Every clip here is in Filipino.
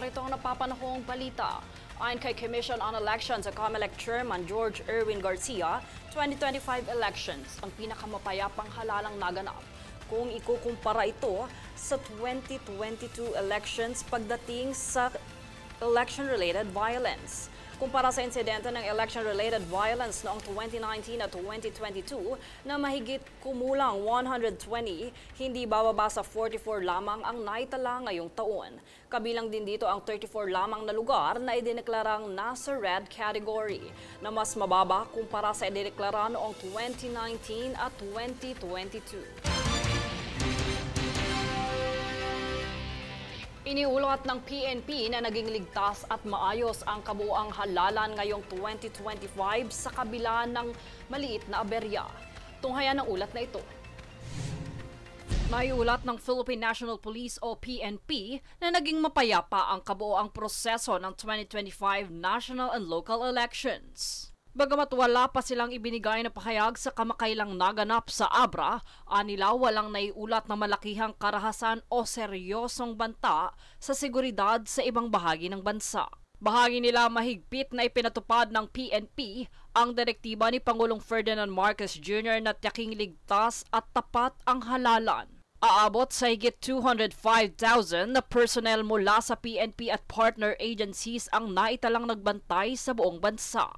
narito ang napapanahong balita. Ayon kay Commission on Elections sa COMELEC Chairman George Erwin Garcia, 2025 elections ang pinakamapayapang halalang naganap kung ikukumpara ito sa 2022 elections pagdating sa election-related violence. Kumpara sa insidente ng election-related violence noong 2019 at 2022 na mahigit kumulang 120, hindi bababa sa 44 lamang ang naitala ngayong taon. Kabilang din dito ang 34 lamang na lugar na idineklarang nasa red category, na mas mababa kumpara sa idineklara noong 2019 at 2022. Iniulat ng PNP na naging ligtas at maayos ang kabuuang halalan ngayong 2025 sa kabila ng maliit na aberya. Tunghayan ang ulat na ito. Naiulat ng Philippine National Police o PNP na naging mapayapa ang kabuuang proseso ng 2025 national and local elections. Bagamat wala pa silang ibinigay na pahayag sa kamakailang naganap sa Abra, anila walang naiulat na malakihang karahasan o seryosong banta sa seguridad sa ibang bahagi ng bansa. Bahagi nila mahigpit na ipinatupad ng PNP ang direktiba ni Pangulong Ferdinand Marcos Jr. na tiyaking ligtas at tapat ang halalan. Aabot sa higit 205,000 na personnel mula sa PNP at partner agencies ang naitalang nagbantay sa buong bansa.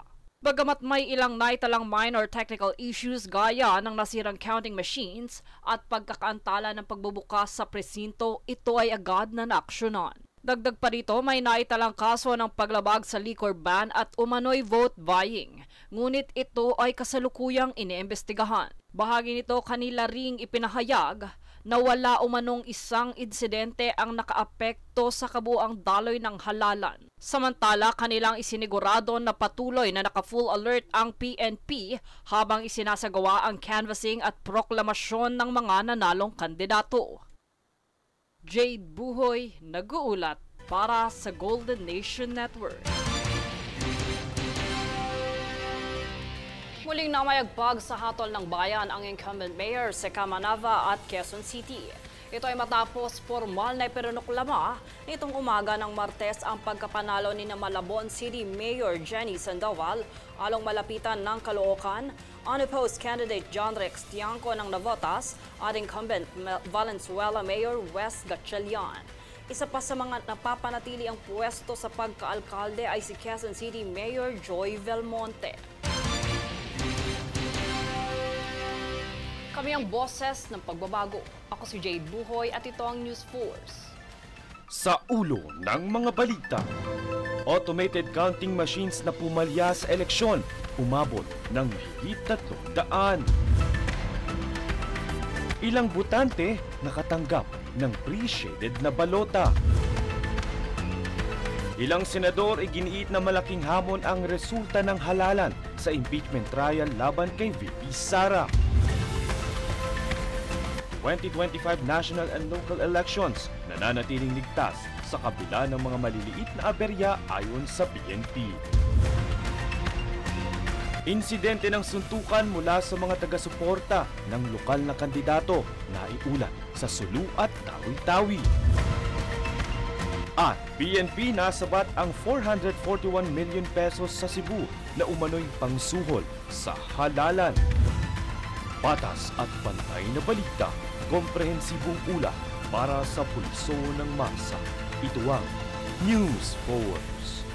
Bagamat may ilang naitalang minor technical issues gaya ng nasirang counting machines at pagkakaantala ng pagbubukas sa presinto, ito ay agad na naaksyonan. Dagdag pa rito, may naitalang kaso ng paglabag sa liquor ban at umano'y vote buying. Ngunit ito ay kasalukuyang iniimbestigahan. Bahagi nito kanila ring ipinahayag na wala umanong isang insidente ang nakaapekto sa kabuang daloy ng halalan. Samantala, kanilang isinigurado na patuloy na naka-full alert ang PNP habang isinasagawa ang canvassing at proklamasyon ng mga nanalong kandidato. Jade Buhoy, nag-uulat para sa Golden Nation Network. Muling namayagpag sa hatol ng bayan ang incumbent mayor sa Kamanava at Quezon City. Ito ay matapos formal na ipinunuklama nitong umaga ng Martes ang pagkapanalo ni Malabon City Mayor Jenny Sandoval along malapitan ng Caloocan, unopposed candidate John Rex Tiangco ng Navotas at incumbent Valenzuela Mayor Wes Gatchalian. Isa pa sa mga napapanatili ang pwesto sa pagkaalkalde ay si Quezon City Mayor Joy Belmonte. Kami ang boses ng pagbabago. Ako si Jade Buhoy at ito ang News Force. Sa ulo ng mga balita, automated counting machines na pumalya sa eleksyon, umabot ng mahigit 300. Ilang botante nakatanggap ng pre-shaded na balota. Ilang senador iginiit na malaking hamon ang resulta ng halalan sa impeachment trial laban kay VP Sara. 2025 national and local elections nananatiling ligtas sa kabila ng mga maliliit na aberya ayon sa PNP. Insidente ng suntukan mula sa mga taga-suporta ng lokal na kandidato na iulat sa Sulu at Tawi-Tawi. At PNP nasabat ang 441 million pesos sa Cebu na umano'y pangsuhol sa halalan. Patas at pantay na balita, komprehensibong ulat para sa pulso ng masa. Ito ang News Force.